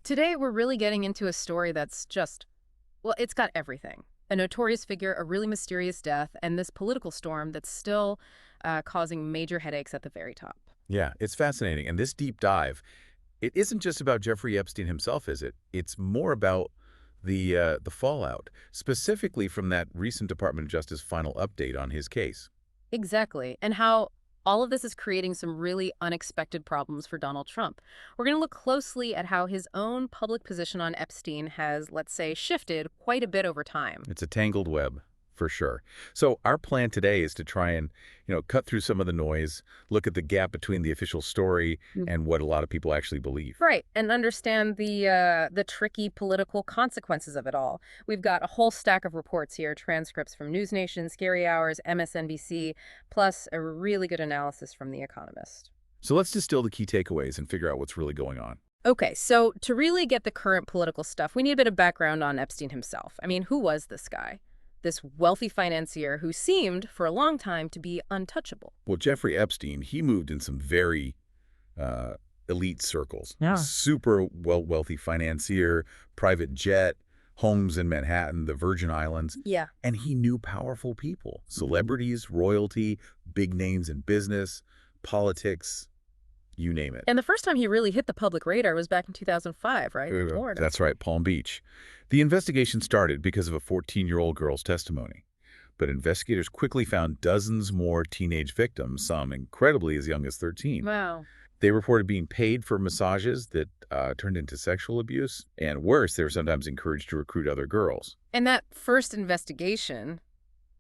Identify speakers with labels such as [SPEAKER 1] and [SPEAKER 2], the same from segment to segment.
[SPEAKER 1] Today, we're really getting into a story that's just, well, it's got everything. A notorious figure, a really mysterious death, and this political storm that's still causing major headaches at the very top.
[SPEAKER 2] Yeah, it's fascinating. And this deep dive, it isn't just about Jeffrey Epstein himself, is it? It's more about the fallout, specifically from that recent Department of Justice final update on his case.
[SPEAKER 1] Exactly. And how all of this is creating some really unexpected problems for Donald Trump. We're going to look closely at how his own public position on Epstein has, let's say, shifted quite a bit over time.
[SPEAKER 2] It's a tangled web, for sure. So our plan today is to try and, cut through some of the noise, look at the gap between the official story and what a lot of people actually believe.
[SPEAKER 1] Right, and understand the tricky political consequences of it all. We've got a whole stack of reports here, transcripts from News Nation, Scary Hours, MSNBC, plus a really good analysis from The Economist.
[SPEAKER 2] So let's distill the key takeaways and figure out what's really going on.
[SPEAKER 1] Okay, so to really get the current political stuff, we need a bit of background on Epstein himself. I mean, who was this guy? This wealthy financier who seemed, for a long time, to be untouchable.
[SPEAKER 2] Well, Jeffrey Epstein, he moved in some very elite circles.
[SPEAKER 1] Yeah.
[SPEAKER 2] Super wealthy financier, private jet, homes in Manhattan, the Virgin Islands.
[SPEAKER 1] Yeah.
[SPEAKER 2] And he knew powerful people, celebrities, royalty, big names in business, politics, you name it.
[SPEAKER 1] And the first time he really hit the public radar was back in 2005, right? In Florida.
[SPEAKER 2] That's right, Palm Beach. The investigation started because of a 14-year-old girl's testimony. But investigators quickly found dozens more teenage victims, some incredibly as young as 13.
[SPEAKER 1] Wow.
[SPEAKER 2] They reported being paid for massages that turned into sexual abuse. And worse, they were sometimes encouraged to recruit other girls.
[SPEAKER 1] And that first investigation,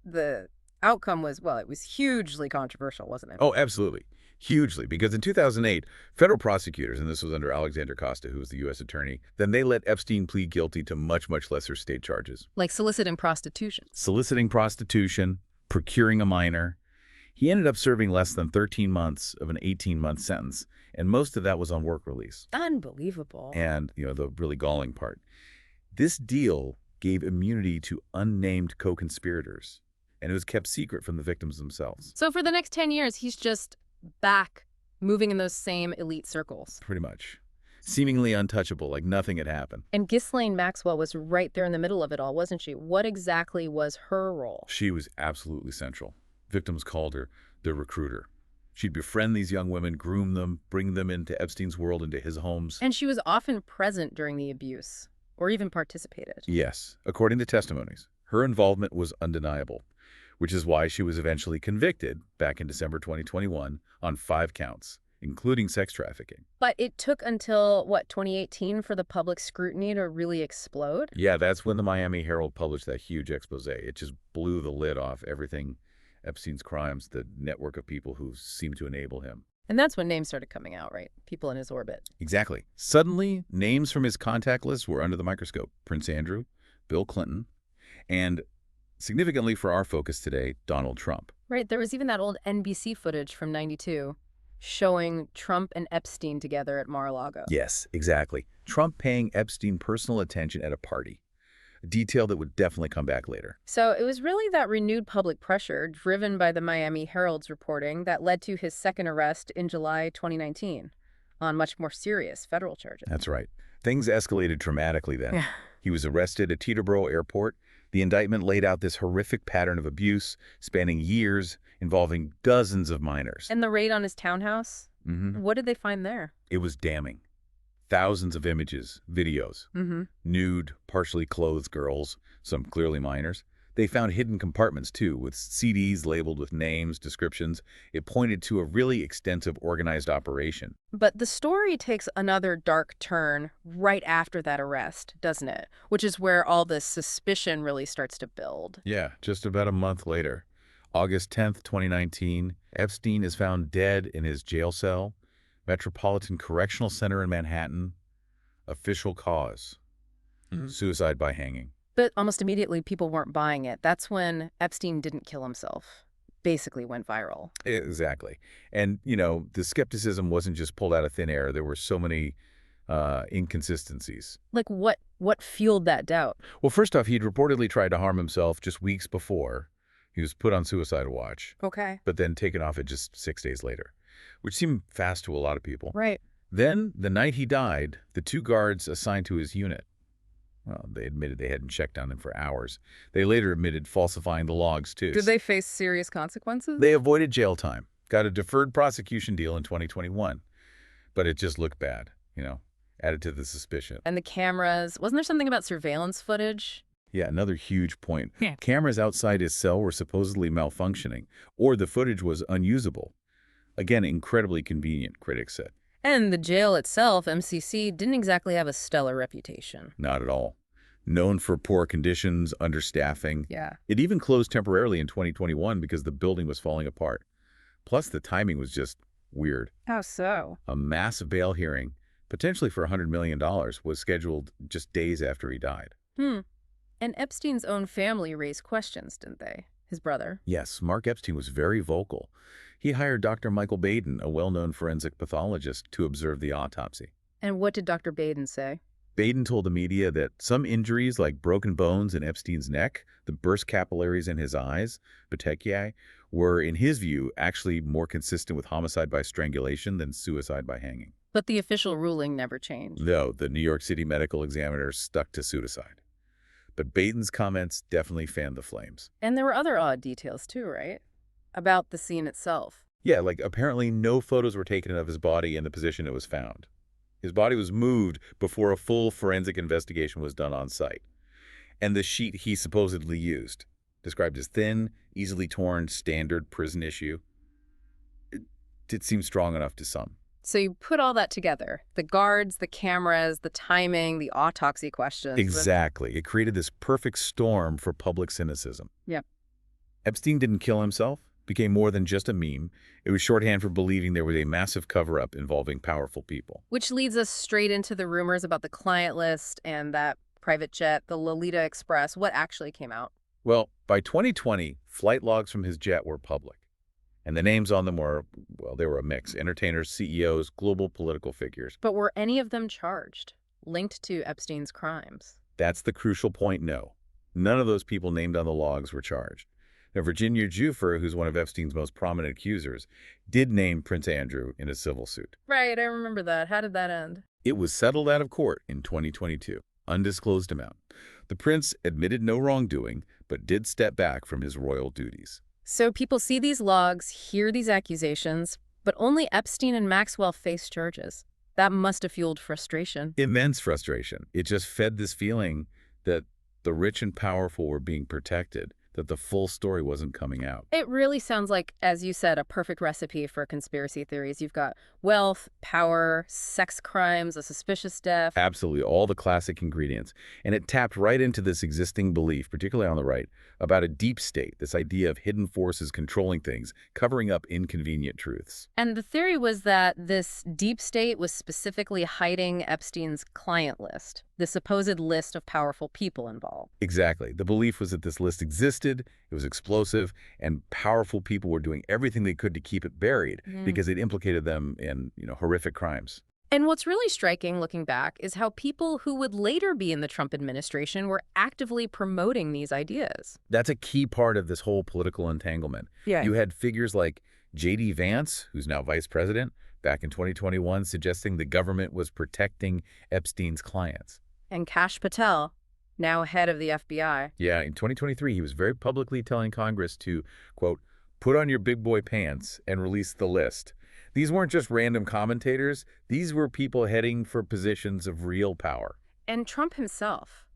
[SPEAKER 1] the outcome was, well, it was hugely controversial, wasn't it?
[SPEAKER 2] Oh, absolutely. Hugely. Because in 2008, federal prosecutors, and this was under Alexander Costa, who was the U.S. attorney, then they let Epstein plead guilty to much, much lesser state charges.
[SPEAKER 1] Like soliciting prostitution.
[SPEAKER 2] Soliciting prostitution, procuring a minor. He ended up serving less than 13 months of an 18-month sentence, and most of that was on work release.
[SPEAKER 1] Unbelievable.
[SPEAKER 2] And, the really galling part. This deal gave immunity to unnamed co-conspirators, and it was kept secret from the victims themselves.
[SPEAKER 1] So for the next 10 years, he's just back moving in those same elite circles.
[SPEAKER 2] Pretty much. Seemingly untouchable, like nothing had happened.
[SPEAKER 1] And Ghislaine Maxwell was right there in the middle of it all, wasn't she? What exactly was her role?
[SPEAKER 2] She was absolutely central. Victims called her the recruiter. She'd befriend these young women, groom them, bring them into Epstein's world, into his homes.
[SPEAKER 1] And she was often present during the abuse, or even participated.
[SPEAKER 2] Yes. According to testimonies, her involvement was undeniable, which is why she was eventually convicted back in December 2021 on 5 counts, including sex trafficking.
[SPEAKER 1] But it took until, what, 2018 for the public scrutiny to really explode?
[SPEAKER 2] Yeah, that's when the Miami Herald published that huge expose. It just blew the lid off everything Epstein's crimes, the network of people who seemed to enable him.
[SPEAKER 1] And that's when names started coming out, right? People in his orbit.
[SPEAKER 2] Exactly. Suddenly, names from his contact list were under the microscope. Prince Andrew, Bill Clinton, and significantly for our focus today, Donald Trump.
[SPEAKER 1] Right. There was even that old NBC footage from '92 showing Trump and Epstein together at Mar-a-Lago.
[SPEAKER 2] Yes, exactly. Trump paying Epstein personal attention at a party. A detail that would definitely come back later.
[SPEAKER 1] So it was really that renewed public pressure driven by the Miami Herald's reporting that led to his second arrest in July 2019 on much more serious federal charges.
[SPEAKER 2] That's right. Things escalated dramatically then.
[SPEAKER 1] Yeah.
[SPEAKER 2] He was arrested at Teterboro Airport. The indictment laid out this horrific pattern of abuse spanning years, involving dozens of minors.
[SPEAKER 1] And the raid on his townhouse? What did they find there?
[SPEAKER 2] It was damning. Thousands of images, videos, nude, partially clothed girls, some clearly minors. They found hidden compartments, too, with CDs labeled with names, descriptions. It pointed to a really extensive organized operation.
[SPEAKER 1] But the story takes another dark turn right after that arrest, doesn't it? Which is where all the suspicion really starts to build.
[SPEAKER 2] Yeah, just about a month later. August 10th, 2019, Epstein is found dead in his jail cell, Metropolitan Correctional Center in Manhattan. Official cause, suicide by hanging.
[SPEAKER 1] But almost immediately, people weren't buying it. That's when Epstein didn't kill himself. Basically went viral.
[SPEAKER 2] Exactly. And, the skepticism wasn't just pulled out of thin air. There were so many inconsistencies.
[SPEAKER 1] Like what fueled that doubt?
[SPEAKER 2] Well, first off, he'd reportedly tried to harm himself just weeks before. He was put on suicide watch.
[SPEAKER 1] Okay.
[SPEAKER 2] But then taken off it just 6 days later, which seemed fast to a lot of people.
[SPEAKER 1] Right.
[SPEAKER 2] Then, the night he died, the 2 guards assigned to his unit, well, they admitted they hadn't checked on him for hours. They later admitted falsifying the logs, too.
[SPEAKER 1] Did they face serious consequences?
[SPEAKER 2] They avoided jail time, got a deferred prosecution deal in 2021. But it just looked bad, added to the suspicion.
[SPEAKER 1] And the cameras, wasn't there something about surveillance footage?
[SPEAKER 2] Yeah, another huge point.
[SPEAKER 1] Yeah.
[SPEAKER 2] Cameras outside his cell were supposedly malfunctioning, or the footage was unusable. Again, incredibly convenient, critics said.
[SPEAKER 1] And the jail itself, MCC, didn't exactly have a stellar reputation.
[SPEAKER 2] Not at all. Known for poor conditions, understaffing.
[SPEAKER 1] Yeah.
[SPEAKER 2] It even closed temporarily in 2021 because the building was falling apart. Plus, the timing was just weird.
[SPEAKER 1] How so?
[SPEAKER 2] A massive bail hearing, potentially for $100 million, was scheduled just days after he died.
[SPEAKER 1] And Epstein's own family raised questions, didn't they? His brother.
[SPEAKER 2] Yes, Mark Epstein was very vocal. He hired Dr. Michael Baden, a well-known forensic pathologist, to observe the autopsy.
[SPEAKER 1] And what did Dr. Baden say?
[SPEAKER 2] Baden told the media that some injuries, like broken bones in Epstein's neck, the burst capillaries in his eyes, petechiae, were, in his view, actually more consistent with homicide by strangulation than suicide by hanging.
[SPEAKER 1] But the official ruling never changed.
[SPEAKER 2] No, the New York City medical examiner stuck to suicide. But Baden's comments definitely fanned the flames.
[SPEAKER 1] And there were other odd details too, right? About the scene itself.
[SPEAKER 2] Yeah, like apparently no photos were taken of his body in the position it was found. His body was moved before a full forensic investigation was done on site. And the sheet he supposedly used, described as thin, easily torn, standard prison issue, it seemed strong enough to some.
[SPEAKER 1] So you put all that together, the guards, the cameras, the timing, the autopsy questions.
[SPEAKER 2] Exactly. It created this perfect storm for public cynicism.
[SPEAKER 1] Yeah.
[SPEAKER 2] Epstein didn't kill himself, became more than just a meme. It was shorthand for believing there was a massive cover-up involving powerful people.
[SPEAKER 1] Which leads us straight into the rumors about the client list and that private jet, the Lolita Express. What actually came out?
[SPEAKER 2] Well, by 2020, flight logs from his jet were public. And the names on them were, well, they were a mix. Entertainers, CEOs, global political figures.
[SPEAKER 1] But were any of them charged, linked to Epstein's crimes?
[SPEAKER 2] That's the crucial point, no. None of those people named on the logs were charged. Now, Virginia Giuffre, who's one of Epstein's most prominent accusers, did name Prince Andrew in a civil suit.
[SPEAKER 1] Right, I remember that. How did that end?
[SPEAKER 2] It was settled out of court in 2022, undisclosed amount. The prince admitted no wrongdoing, but did step back from his royal duties.
[SPEAKER 1] So people see these logs, hear these accusations, but only Epstein and Maxwell face charges. That must have fueled frustration.
[SPEAKER 2] Immense frustration. It just fed this feeling that the rich and powerful were being protected, that the full story wasn't coming out.
[SPEAKER 1] It really sounds like, as you said, a perfect recipe for conspiracy theories. You've got wealth, power, sex crimes, a suspicious death.
[SPEAKER 2] Absolutely, all the classic ingredients. And it tapped right into this existing belief, particularly on the right, about a deep state, this idea of hidden forces controlling things, covering up inconvenient truths.
[SPEAKER 1] And the theory was that this deep state was specifically hiding Epstein's client list, the supposed list of powerful people involved.
[SPEAKER 2] Exactly. The belief was that this list existed, it was explosive, and powerful people were doing everything they could to keep it buried because it implicated them in, horrific crimes.
[SPEAKER 1] And what's really striking looking back is how people who would later be in the Trump administration were actively promoting these ideas.
[SPEAKER 2] That's a key part of this whole political entanglement.
[SPEAKER 1] Yeah.
[SPEAKER 2] You had figures like J.D. Vance, who's now vice president, back in 2021, suggesting the government was protecting Epstein's clients.
[SPEAKER 1] And Kash Patel, now head of the FBI.
[SPEAKER 2] Yeah, in 2023, he was very publicly telling Congress to, quote, put on your big boy pants and release the list. These weren't just random commentators. These were people heading for positions of real power.
[SPEAKER 1] And Trump himself.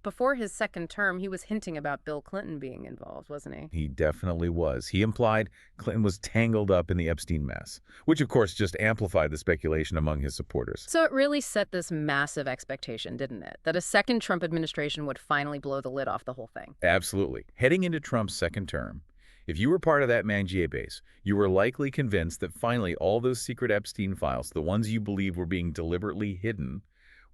[SPEAKER 1] Before his second term, he was hinting about Bill Clinton being involved, wasn't he?
[SPEAKER 2] He definitely was. He implied Clinton was tangled up in the Epstein mess, which of course just amplified the speculation among his supporters.
[SPEAKER 1] So it really set this massive expectation, didn't it? That a second Trump administration would finally blow the lid off the whole thing.
[SPEAKER 2] Absolutely. Heading into Trump's second term, if you were part of that MAGA base, you were likely convinced that finally all those secret Epstein files, the ones you believe were being deliberately hidden,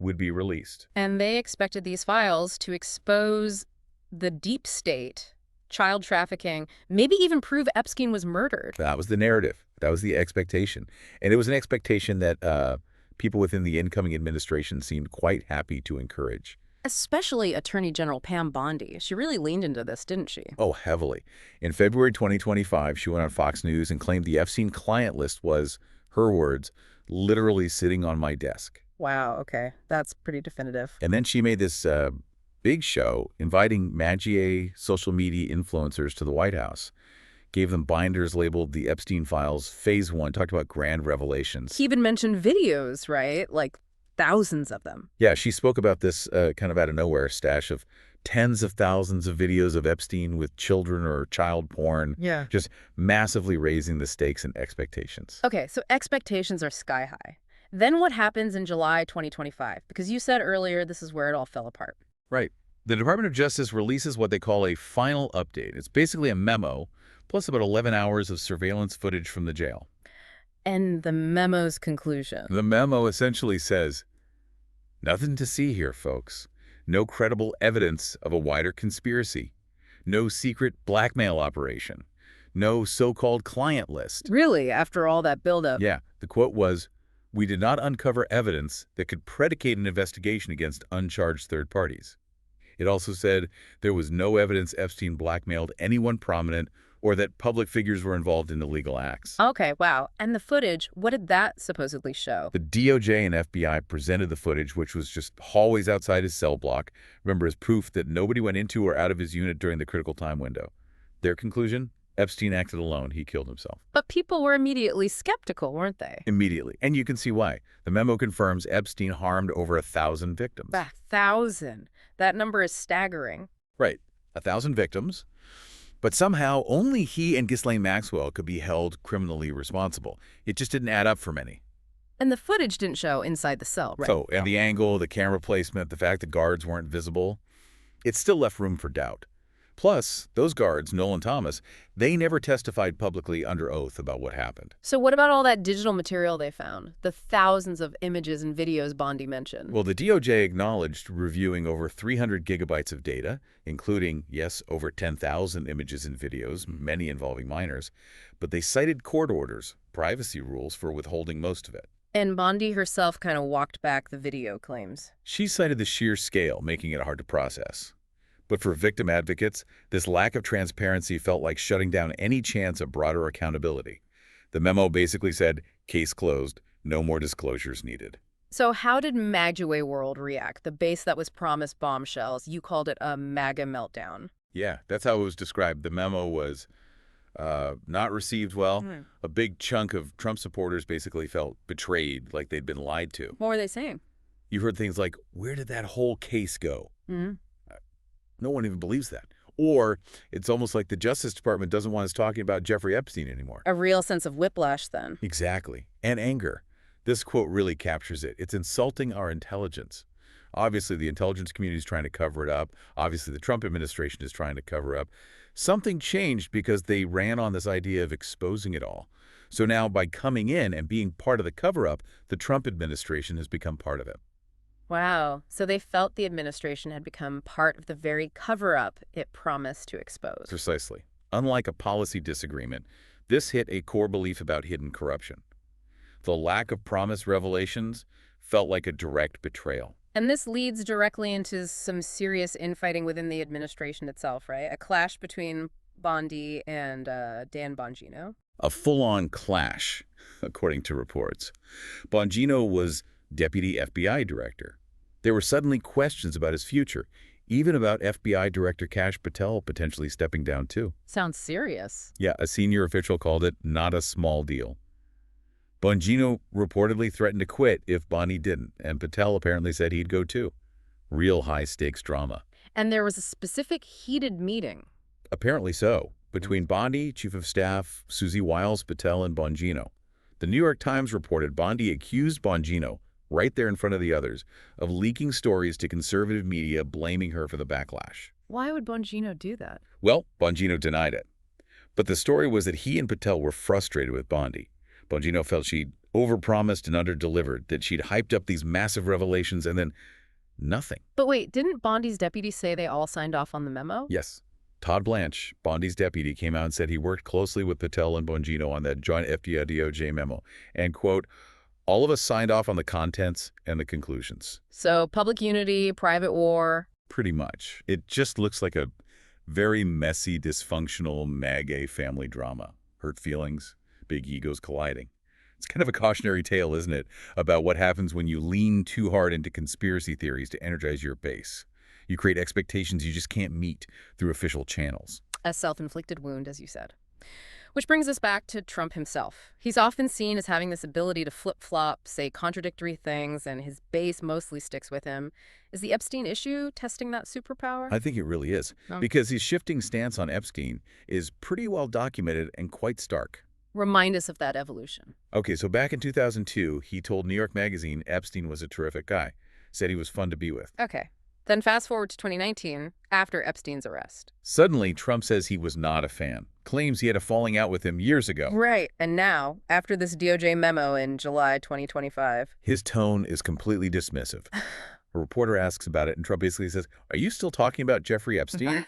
[SPEAKER 2] would be released.
[SPEAKER 1] And they expected these files to expose the deep state, child trafficking, maybe even prove Epstein was murdered.
[SPEAKER 2] That was the narrative. That was the expectation. And it was an expectation that people within the incoming administration seemed quite happy to encourage.
[SPEAKER 1] Especially Attorney General Pam Bondi. She really leaned into this, didn't she?
[SPEAKER 2] Oh, heavily. In February 2025, she went on Fox News and claimed the Epstein client list was, Her words, literally sitting on my desk.
[SPEAKER 1] Wow, okay. That's pretty definitive.
[SPEAKER 2] And then she made this big show inviting MAGA social media influencers to the White House. Gave them binders labeled the Epstein files, phase 1, talked about grand revelations.
[SPEAKER 1] He even mentioned videos, right? Like thousands of them.
[SPEAKER 2] Yeah, she spoke about this kind of out of nowhere stash of tens of thousands of videos of Epstein with children or child porn.
[SPEAKER 1] Yeah.
[SPEAKER 2] Just massively raising the stakes and expectations.
[SPEAKER 1] Okay, so expectations are sky high. Then what happens in July 2025? Because you said earlier this is where it all fell apart.
[SPEAKER 2] Right. The Department of Justice releases what they call a final update. It's basically a memo, plus about 11 hours of surveillance footage from the jail.
[SPEAKER 1] And the memo's conclusion.
[SPEAKER 2] The memo essentially says, nothing to see here, folks. No credible evidence of a wider conspiracy. No secret blackmail operation. No so-called client list.
[SPEAKER 1] Really, after all that buildup?
[SPEAKER 2] Yeah, the quote was, we did not uncover evidence that could predicate an investigation against uncharged third parties. It also said there was no evidence Epstein blackmailed anyone prominent or that public figures were involved in illegal acts.
[SPEAKER 1] Okay, wow. And the footage, what did that supposedly show?
[SPEAKER 2] The DOJ and FBI presented the footage, which was just hallways outside his cell block, remember, as proof that nobody went into or out of his unit during the critical time window. Their conclusion? Epstein acted alone. He killed himself.
[SPEAKER 1] But people were immediately skeptical, weren't they?
[SPEAKER 2] Immediately. And you can see why. The memo confirms Epstein harmed over 1,000 victims.
[SPEAKER 1] 1,000. That number is staggering.
[SPEAKER 2] Right. 1,000 victims. But somehow, only he and Ghislaine Maxwell could be held criminally responsible. It just didn't add up for many.
[SPEAKER 1] And the footage didn't show inside the cell, right?
[SPEAKER 2] So, and the angle, the camera placement, the fact that guards weren't visible, it still left room for doubt. Plus, those guards, Noel and Thomas, they never testified publicly under oath about what happened.
[SPEAKER 1] So what about all that digital material they found? The thousands of images and videos Bondi mentioned?
[SPEAKER 2] Well, the DOJ acknowledged reviewing over 300 gigabytes of data, including, yes, over 10,000 images and videos, many involving minors, but they cited court orders, privacy rules, for withholding most of it.
[SPEAKER 1] And Bondi herself kind of walked back the video claims.
[SPEAKER 2] She cited the sheer scale, making it hard to process. But for victim advocates, this lack of transparency felt like shutting down any chance of broader accountability. The memo basically said, case closed, no more disclosures needed.
[SPEAKER 1] So how did MAGA World react? The base that was promised bombshells, you called it a MAGA meltdown.
[SPEAKER 2] Yeah, that's how it was described. The memo was not received well. A big chunk of Trump supporters basically felt betrayed, like they'd been lied to.
[SPEAKER 1] What were they saying?
[SPEAKER 2] You heard things like, where did that whole case go? No one even believes that. Or it's almost like the Justice Department doesn't want us talking about Jeffrey Epstein anymore.
[SPEAKER 1] A real sense of whiplash, then.
[SPEAKER 2] Exactly. And anger. This quote really captures it. It's insulting our intelligence. Obviously, the intelligence community is trying to cover it up. Obviously, the Trump administration is trying to cover up. Something changed because they ran on this idea of exposing it all. So now, by coming in and being part of the cover-up, the Trump administration has become part of it.
[SPEAKER 1] Wow. So they felt the administration had become part of the very cover-up it promised to expose.
[SPEAKER 2] Precisely. Unlike a policy disagreement, this hit a core belief about hidden corruption. The lack of promised revelations felt like a direct betrayal.
[SPEAKER 1] And this leads directly into some serious infighting within the administration itself, right? A clash between Bondi and Dan Bongino.
[SPEAKER 2] A full-on clash, according to reports. Bongino was deputy FBI director. There were suddenly questions about his future, even about FBI Director Kash Patel potentially stepping down too.
[SPEAKER 1] Sounds serious.
[SPEAKER 2] Yeah, a senior official called it not a small deal. Bongino reportedly threatened to quit if Bondi didn't, and Patel apparently said he'd go too. Real high-stakes drama.
[SPEAKER 1] And there was a specific heated meeting.
[SPEAKER 2] Apparently so, between Bondi, Chief of Staff, Susie Wiles, Patel, and Bongino. The New York Times reported Bondi accused Bongino, right there in front of the others, of leaking stories to conservative media blaming her for the backlash.
[SPEAKER 1] Why would Bongino do that?
[SPEAKER 2] Well, Bongino denied it. But the story was that he and Patel were frustrated with Bondi. Bongino felt she'd overpromised and underdelivered, that she'd hyped up these massive revelations and then nothing.
[SPEAKER 1] But wait, didn't Bondi's deputy say they all signed off on the memo?
[SPEAKER 2] Yes. Todd Blanche, Bondi's deputy, came out and said he worked closely with Patel and Bongino on that joint FBI-DOJ memo. And, quote, all of us signed off on the contents and the conclusions.
[SPEAKER 1] So public unity, private war.
[SPEAKER 2] Pretty much. It just looks like a very messy, dysfunctional MAGA family drama. Hurt feelings, big egos colliding. It's kind of a cautionary tale, isn't it, about what happens when you lean too hard into conspiracy theories to energize your base. You create expectations you just can't meet through official channels.
[SPEAKER 1] A self-inflicted wound, as you said. Which brings us back to Trump himself. He's often seen as having this ability to flip-flop, say contradictory things, and his base mostly sticks with him. Is the Epstein issue testing that superpower?
[SPEAKER 2] I think it really is,
[SPEAKER 1] No.
[SPEAKER 2] because his shifting stance on Epstein is pretty well documented and quite stark.
[SPEAKER 1] Remind us of that evolution.
[SPEAKER 2] Okay, so back in 2002, he told New York Magazine Epstein was a terrific guy, said he was fun to be with.
[SPEAKER 1] Okay. Then fast forward to 2019, after Epstein's arrest.
[SPEAKER 2] Suddenly, Trump says he was not a fan, claims he had a falling out with him years ago.
[SPEAKER 1] Right. And now, after this DOJ memo in July 2025,
[SPEAKER 2] His tone is completely dismissive. A reporter asks about it, and Trump basically says, "Are you still talking about Jeffrey Epstein?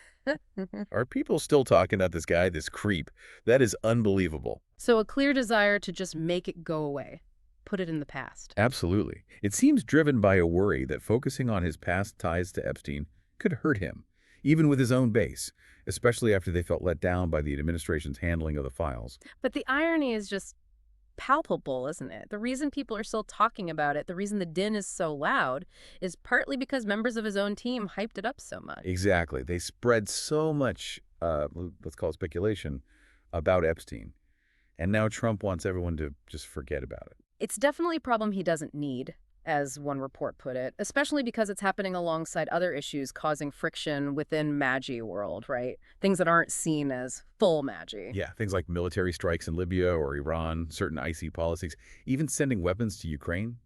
[SPEAKER 2] Are people still talking about this guy, this creep? That is unbelievable."
[SPEAKER 1] So a clear desire to just make it go away. Put it in the past.
[SPEAKER 2] Absolutely. It seems driven by a worry that focusing on his past ties to Epstein could hurt him, even with his own base, especially after they felt let down by the administration's handling of the files.
[SPEAKER 1] But the irony is just palpable, isn't it? The reason people are still talking about it, the reason the din is so loud, is partly because members of his own team hyped it up so much.
[SPEAKER 2] Exactly. They spread so much, let's call it speculation, about Epstein. And now Trump wants everyone to just forget about it.
[SPEAKER 1] It's definitely a problem he doesn't need, as one report put it, especially because it's happening alongside other issues causing friction within MAGA world, right? Things that aren't seen as full MAGA.
[SPEAKER 2] Yeah, things like military strikes in Libya or Iran, certain icy policies, even sending weapons to Ukraine.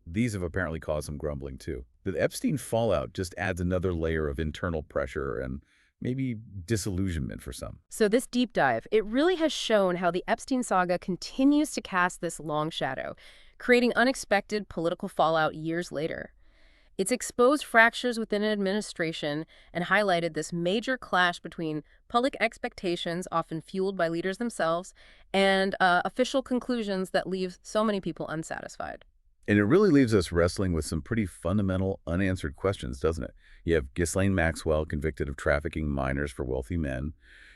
[SPEAKER 2] These have apparently caused some grumbling, too. The Epstein fallout just adds another layer of internal pressure and maybe disillusionment for some.
[SPEAKER 1] So this deep dive, it really has shown how the Epstein saga continues to cast this long shadow, creating unexpected political fallout years later. It's exposed fractures within an administration and highlighted this major clash between public expectations, often fueled by leaders themselves, and official conclusions that leave so many people unsatisfied.
[SPEAKER 2] And it really leaves us wrestling with some pretty fundamental, unanswered questions, doesn't it? You have Ghislaine Maxwell convicted of trafficking minors for wealthy men.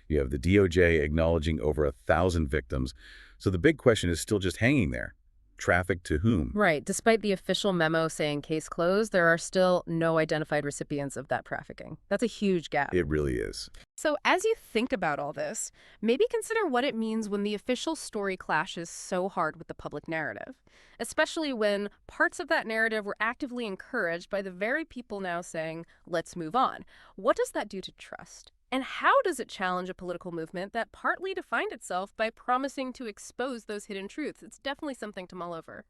[SPEAKER 2] You have the DOJ acknowledging over 1,000 victims. So the big question is still just hanging there. Trafficked to whom?
[SPEAKER 1] Right. Despite the official memo saying case closed, there are still no identified recipients of that trafficking. That's a huge gap.
[SPEAKER 2] It really is.
[SPEAKER 1] So as you think about all this, maybe consider what it means when the official story clashes so hard with the public narrative, especially when parts of that narrative were actively encouraged by the very people now saying, let's move on. What does that do to trust? And how does it challenge a political movement that partly defined itself by promising to expose those hidden truths? It's definitely something to mull over.